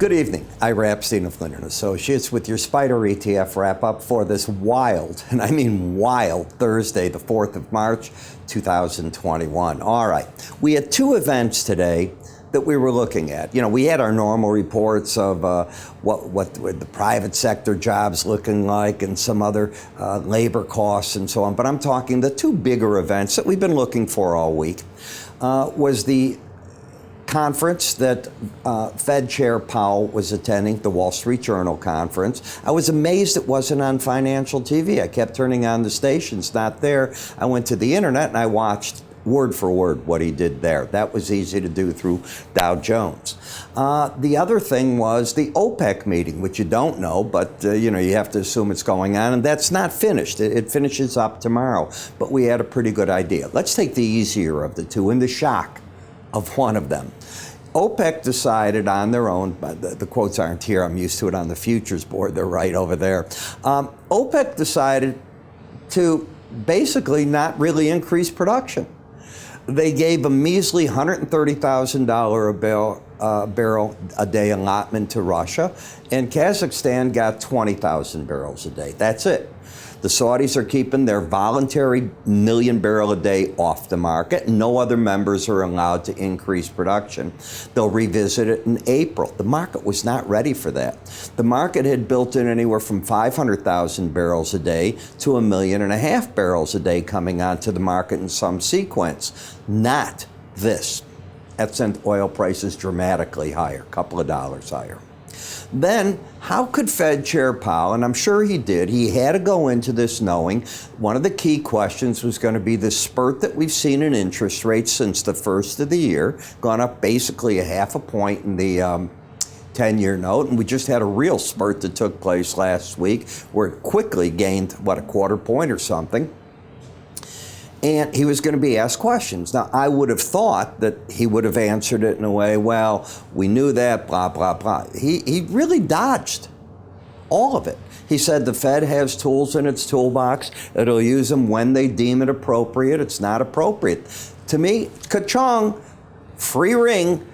Good evening. Ira Epstein of Linn & Associates with your SPDR ETF wrap-up for this wild, and I mean wild, Thursday, the 4th of March, 2021. All right. We had two events today that we were looking at. You know, we had our normal reports of what the private sector jobs looking like and some other labor costs and so on. But I'm talking the two bigger events that we've been looking for all week was the conference that Fed Chair Powell was attending, the Wall Street Journal conference. I was amazed it wasn't on financial TV. I kept turning on the stations, not there. I went to the internet and I watched word for word what he did there. That was easy to do through Dow Jones. The other thing was the OPEC meeting, which you don't know, but you know, you have to assume it's going on, and that's not finished. It finishes up tomorrow, but we had a pretty good idea. Let's take the easier of the two and the shock of one of them. OPEC decided on their own, the quotes aren't here, I'm used to it on the futures board, they're right over there. OPEC decided to basically not really increase production. They gave a measly $130,000 a barrel a day allotment to Russia, and Kazakhstan got 20,000 barrels a day. That's it. The Saudis are keeping their voluntary million barrel a day off the market. No other members are allowed to increase production. They'll revisit it in April. The market was not ready for that. The market had built in anywhere from 500,000 barrels a day to 1.5 million barrels a day coming onto the market in some sequence. Not this. That sent oil prices dramatically higher, a couple of dollars higher. Then, how could Fed Chair Powell, and I'm sure he did, he had to go into this knowing one of the key questions was going to be the spurt that we've seen in interest rates since the first of the year, gone up basically a half a point in the 10-year note, and we just had a real spurt that took place last week where it quickly gained, what, a quarter point or something. And he was going to be asked questions. Now, I would have thought that he would have answered it in a way, well, we knew that, blah, blah, blah. He really dodged all of it. He said the Fed has tools in its toolbox. It'll use them when they deem it appropriate. It's not appropriate. To me, ka-chong, free ring.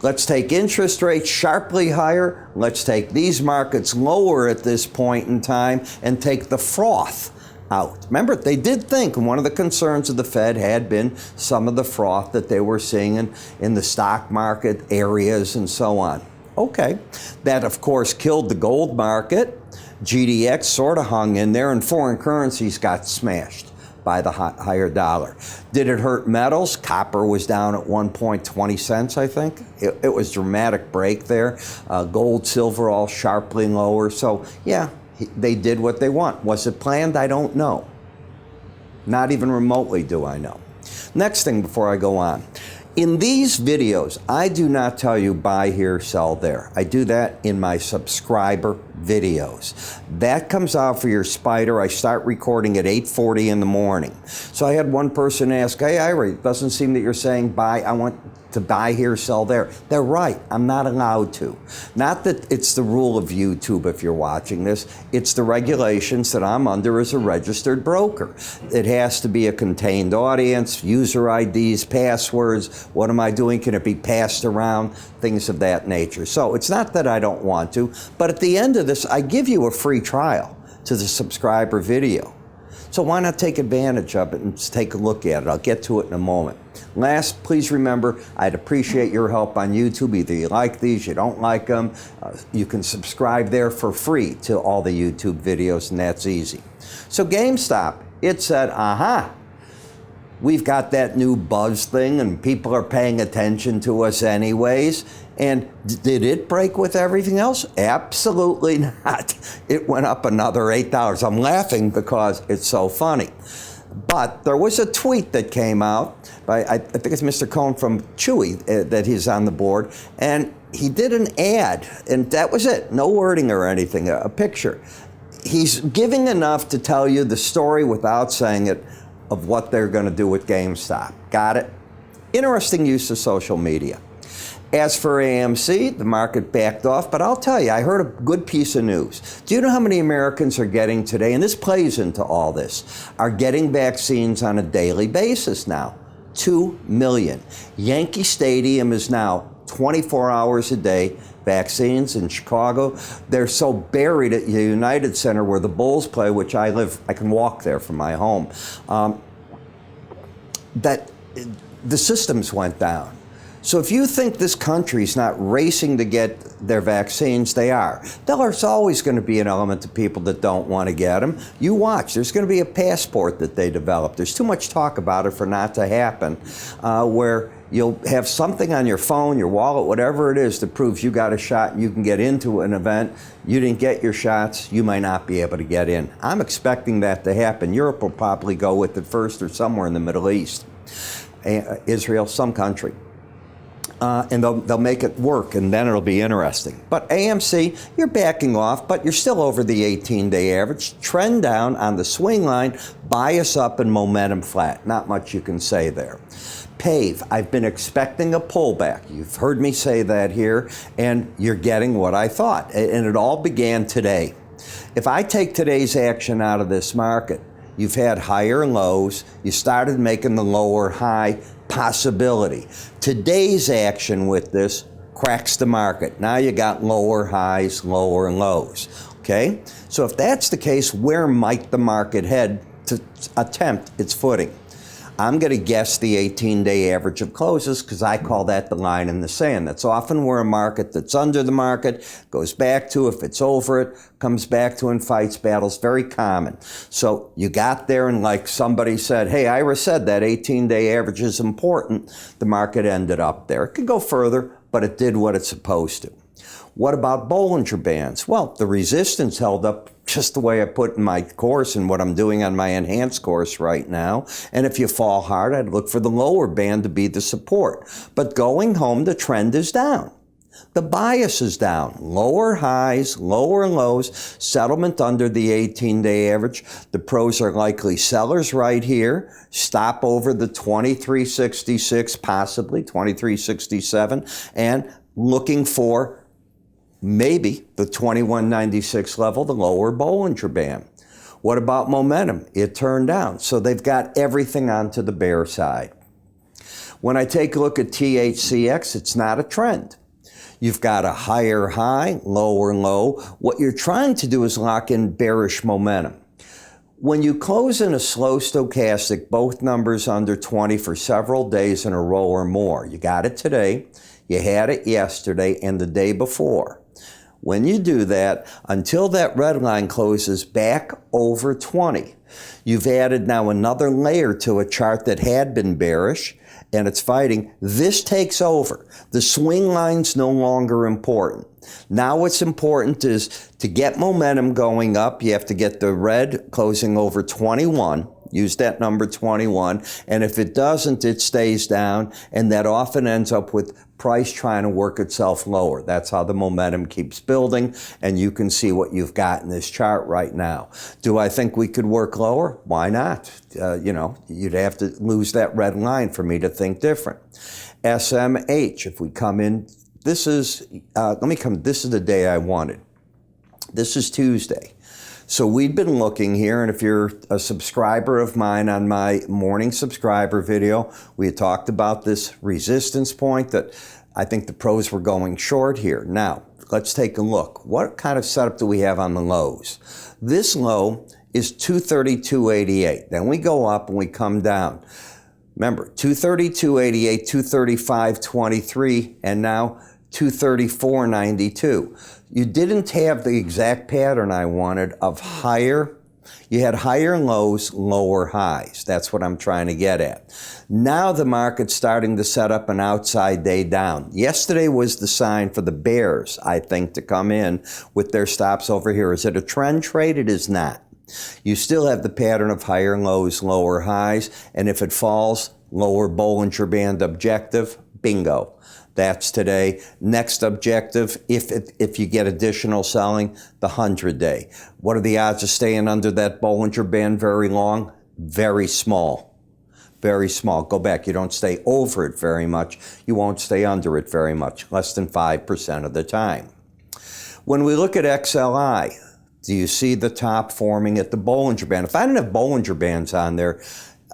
Let's take interest rates sharply higher. Let's take these markets lower at this point in time and take the froth out. Remember, they did think, and one of the concerns of the Fed had been some of the froth that they were seeing in the stock market areas and so on. Okay. That, of course, killed the gold market. GDX sort of hung in there, and foreign currencies got smashed by the higher dollar. Did it hurt metals? Copper was down at 1.20 cents, I think. It was a dramatic break there. Gold, silver all sharply lower. So, yeah. They did what they want. Was it planned? I don't know. Not even remotely do I know. Next thing before I go on. In these videos, I do not tell you buy here, sell there. I do that in my subscriber videos. That comes out for your SPDR. I start recording at 8:40 in the morning. So I had one person ask, hey, Ira, it doesn't seem that you're saying buy. I want to buy here, sell there. They're right. I'm not allowed to. Not that it's the rule of YouTube if you're watching this. It's the regulations that I'm under as a registered broker. It has to be a contained audience, user IDs, passwords. What am I doing? Can it be passed around? Things of that nature. So it's not that I don't want to, but at the end of this, I give you a free trial to the subscriber video. So why not take advantage of it and take a look at it? I'll get to it in a moment. Last, please remember, I'd appreciate your help on YouTube. Either you like these, you don't like them. You can subscribe there for free to all the YouTube videos, and that's easy. So GameStop, it said, we've got that new buzz thing, and people are paying attention to us anyways. And did it break with everything else? Absolutely not. It went up another $8. I'm laughing because it's so funny. But there was a tweet that came out by, I think it's Mr. Cohn from Chewy, that he's on the board, and he did an ad, and that was it. No wording or anything, a picture. He's giving enough to tell you the story without saying it of what they're going to do with GameStop. Got it? Interesting use of social media. As for AMC, the market backed off, but I'll tell you, I heard a good piece of news. Do you know how many Americans are getting today, and this plays into all this, are getting vaccines on a daily basis now? 2 million. Yankee Stadium is now 24 hours a day, Vaccines in Chicago, they're so buried at the United Center where the Bulls play, which I can walk there from my home, that the systems went down. So if you think this country's not racing to get their vaccines, they are. There's always going to be an element of people that don't want to get them. You watch. There's going to be a passport that they develop. There's too much talk about it for not to happen, where you'll have something on your phone, your wallet, whatever it is that proves you got a shot and you can get into an event. You didn't get your shots, you might not be able to get in. I'm expecting that to happen. Europe will probably go with it first, or somewhere in the Middle East. Israel, some country. And they'll make it work, and then it'll be interesting. But AMC, you're backing off, but you're still over the 18-day average. Trend down on the swing line, bias up, and momentum flat. Not much you can say there. PAVE, I've been expecting a pullback. You've heard me say that here, and you're getting what I thought. And it all began today. If I take today's action out of this market, you've had higher lows. You started making the lower high possibility. Today's action with this cracks the market. Now you got lower highs, lower lows. Okay? So if that's the case, where might the market head to attempt its footing? I'm going to guess the 18-day average of closes, because I call that the line in the sand. That's often where a market that's under the market goes back to. If it's over it, comes back to and fights battles. Very common. So you got there, and like somebody said, hey, Ira said that 18-day average is important. The market ended up there. It could go further, but it did what it's supposed to. What about Bollinger Bands? Well, the resistance held up just the way I put in my course and what I'm doing on my enhanced course right now. And if you fall hard, I'd look for the lower band to be the support. But going home, the trend is down. The bias is down. Lower highs, lower lows, settlement under the 18-day average. The pros are likely sellers right here. Stop over the 2366, possibly 2367, and looking for maybe the 2196 level, the lower Bollinger Band. What about momentum? It turned down. So they've got everything onto the bear side. When I take a look at THCX, it's not a trend. You've got a higher high, lower low. What you're trying to do is lock in bearish momentum. When you close in a slow stochastic, both numbers under 20 for several days in a row or more, you got it today, you had it yesterday, and the day before. When you do that, until that red line closes back over 20, you've added now another layer to a chart that had been bearish, and it's fighting. This takes over. The swing line's no longer important. Now what's important is to get momentum going up, you have to get the red closing over 21. Use that number 21, and if it doesn't, it stays down, and that often ends up with price trying to work itself lower. That's how the momentum keeps building, and you can see what you've got in this chart right now. Do I think we could work lower? Why not? You'd have to lose that red line for me to think different. SMH, if we come in, this is the day I wanted. This is Tuesday. So we've been looking here, and if you're a subscriber of mine on my morning subscriber video, we had talked about this resistance point that I think the pros were going short here. Now, let's take a look. What kind of setup do we have on the lows? This low is 232.88. Then we go up and we come down. Remember, 232.88, 235.23, and now 234.92. You didn't have the exact pattern I wanted of higher. You had higher lows, lower highs. That's what I'm trying to get at. Now the market's starting to set up an outside day down. Yesterday was the sign for the bears, I think, to come in with their stops over here. Is it a trend trade? It is not. You still have the pattern of higher lows, lower highs, and if it falls, lower Bollinger Band objective, bingo. That's today. Next objective, if you get additional selling, the 100-day. What are the odds of staying under that Bollinger Band very long? Very small. Very small. Go back. You don't stay over it very much. You won't stay under it very much. Less than 5% of the time. When we look at XLI, do you see the top forming at the Bollinger Band? If I didn't have Bollinger Bands on there,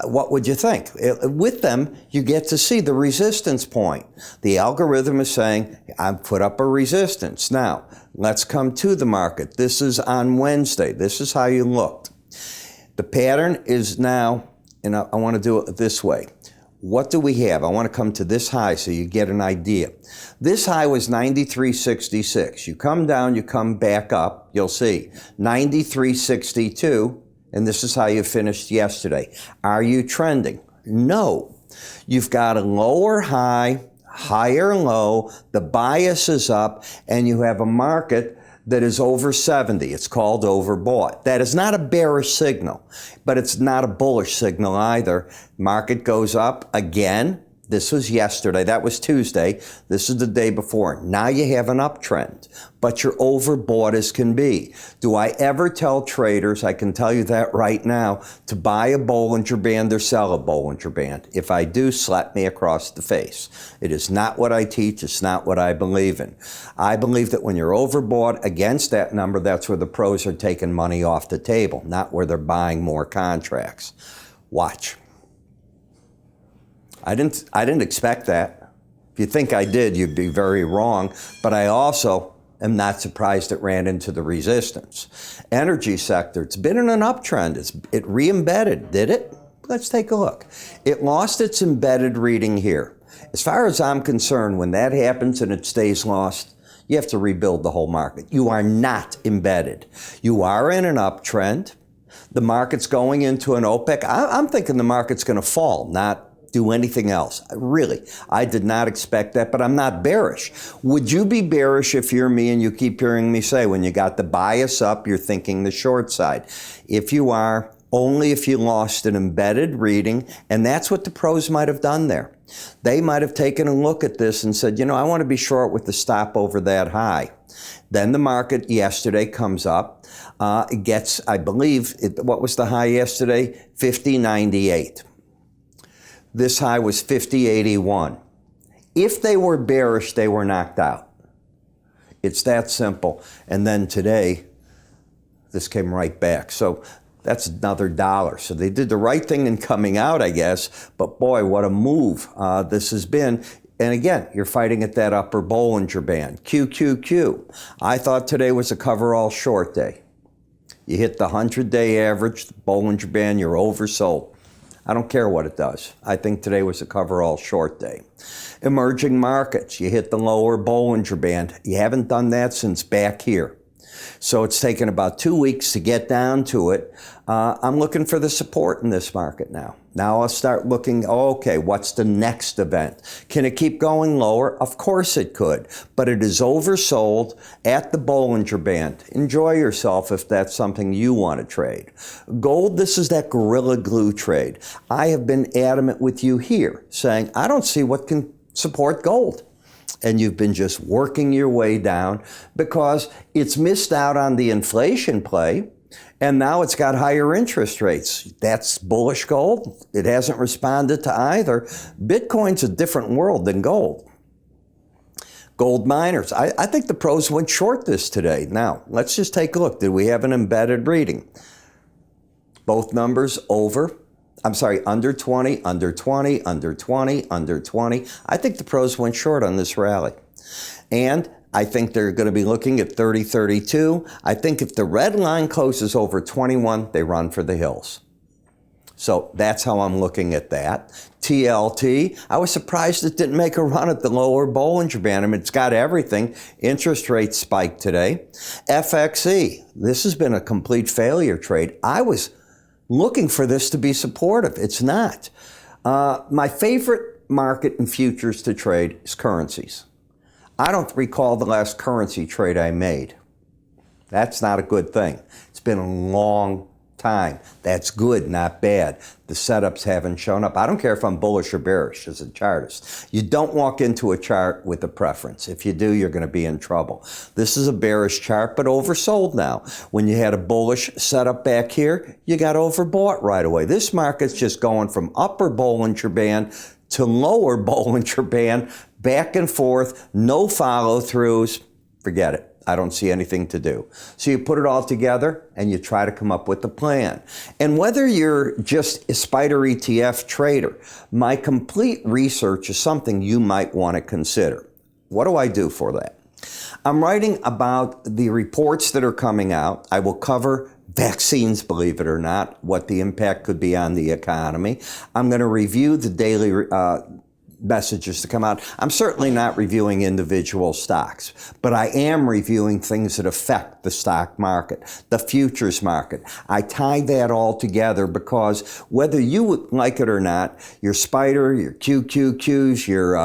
What would you think? With them, you get to see the resistance point. The algorithm is saying, I've put up a resistance. Now, let's come to the market. This is on Wednesday. This is how you looked. The pattern is now, and I want to do it this way. What do we have? I want to come to this high so you get an idea. This high was 93.66. You come down, you come back up, you'll see 93.62, and this is how you finished yesterday. Are you trending? No. You've got a lower high, higher low, the bias is up, and you have a market that is over 70. It's called overbought. That is not a bearish signal, but it's not a bullish signal either. Market goes up again. This was yesterday. That was Tuesday. This is the day before. Now you have an uptrend, but you're overbought as can be. Do I ever tell traders, I can tell you that right now, to buy a Bollinger Band or sell a Bollinger Band? If I do, slap me across the face. It is not what I teach. It's not what I believe in. I believe that when you're overbought against that number, that's where the pros are taking money off the table, not where they're buying more contracts. Watch. I didn't expect that. If you think I did, you'd be very wrong. But I also am not surprised it ran into the resistance. Energy sector, it's been in an uptrend. It re-embedded, did it? Let's take a look. It lost its embedded reading here. As far as I'm concerned, when that happens and it stays lost, you have to rebuild the whole market. You are not embedded. You are in an uptrend. The market's going into an OPEC. I'm thinking the market's going to fall, not do anything else. Really, I did not expect that, but I'm not bearish. Would you be bearish if you're me and you keep hearing me say when you got the bias up, you're thinking the short side? If you are, only if you lost an embedded reading, and that's what the pros might have done there. They might have taken a look at this and said, you know, I want to be short with the stop over that high. Then the market yesterday comes up. It gets, I believe, what was the high yesterday? 50.98. This high was 50.81. If they were bearish, they were knocked out. It's that simple. And then today, this came right back. So that's another dollar. So they did the right thing in coming out, I guess. But boy, what a move this has been. And again, you're fighting at that upper Bollinger Band. QQQ. I thought today was a coverall short day. You hit the 100-day average, the Bollinger Band, you're oversold. I don't care what it does. I think today was a coverall short day. Emerging markets, you hit the lower Bollinger Band. You haven't done that since back here. So it's taken about 2 weeks to get down to it. I'm looking for the support in this market now. Now I'll start looking, okay, what's the next event? Can it keep going lower? Of course it could, but it is oversold at the Bollinger Band. Enjoy yourself if that's something you want to trade. Gold, this is that gorilla glue trade. I have been adamant with you here, saying I don't see what can support gold. And you've been just working your way down because it's missed out on the inflation play, and now it's got higher interest rates. That's bullish gold. It hasn't responded to either. Bitcoin's a different world than gold. Gold miners. I think the pros went short this today. Now, let's just take a look. Did we have an embedded reading? Both numbers over. I'm sorry, under 20, under 20, under 20, under 20. I think the pros went short on this rally. And I think they're going to be looking at 30.32. I think if the red line closes over 21, they run for the hills. So that's how I'm looking at that. TLT, I was surprised it didn't make a run at the lower Bollinger Band. I mean, it's got everything. Interest rates spiked today. FXE, this has been a complete failure trade. I was looking for this to be supportive. It's not. My favorite market in futures to trade is currencies. I don't recall the last currency trade I made. That's not a good thing. It's been a long time. That's good, not bad. The setups haven't shown up. I don't care if I'm bullish or bearish as a chartist. You don't walk into a chart with a preference. If you do, you're going to be in trouble. This is a bearish chart, but oversold now. When you had a bullish setup back here, you got overbought right away. This market's just going from upper Bollinger Band to lower Bollinger Band, back and forth, no follow-throughs. Forget it. I don't see anything to do. So you put it all together and you try to come up with a plan. And whether you're just a SPDR ETF trader, my complete research is something you might want to consider. What do I do for that? I'm writing about the reports that are coming out. I will cover vaccines, believe it or not, what the impact could be on the economy. I'm going to review the daily messages to come out. I'm certainly not reviewing individual stocks, but I am reviewing things that affect the stock market, the futures market. I tie that all together because whether you like it or not, your SPDR, your QQQs, your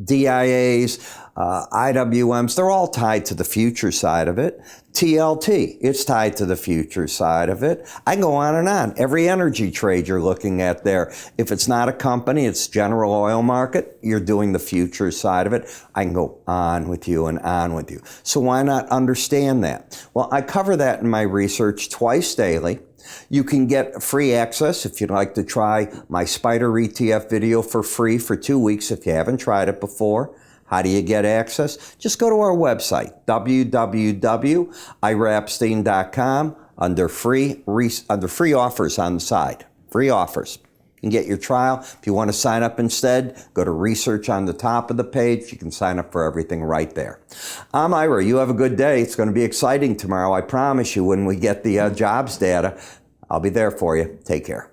DIAs, IWMs, they're all tied to the future side of it. TLT, it's tied to the future side of it. I can go on and on. Every energy trade you're looking at there, if it's not a company, it's general oil market, you're doing the future side of it. I can go on with you and on with you. So why not understand that? Well, I cover that in my research twice daily. You can get free access if you'd like to try my SPDR ETF video for free for 2 weeks if you haven't tried it before. How do you get access? Just go to our website, www.iraepstein.com, under free offers on the side. Free offers. You can get your trial. If you want to sign up instead, go to research on the top of the page. You can sign up for everything right there. I'm Ira. You have a good day. It's going to be exciting tomorrow. I promise you when we get the jobs data. I'll be there for you. Take care.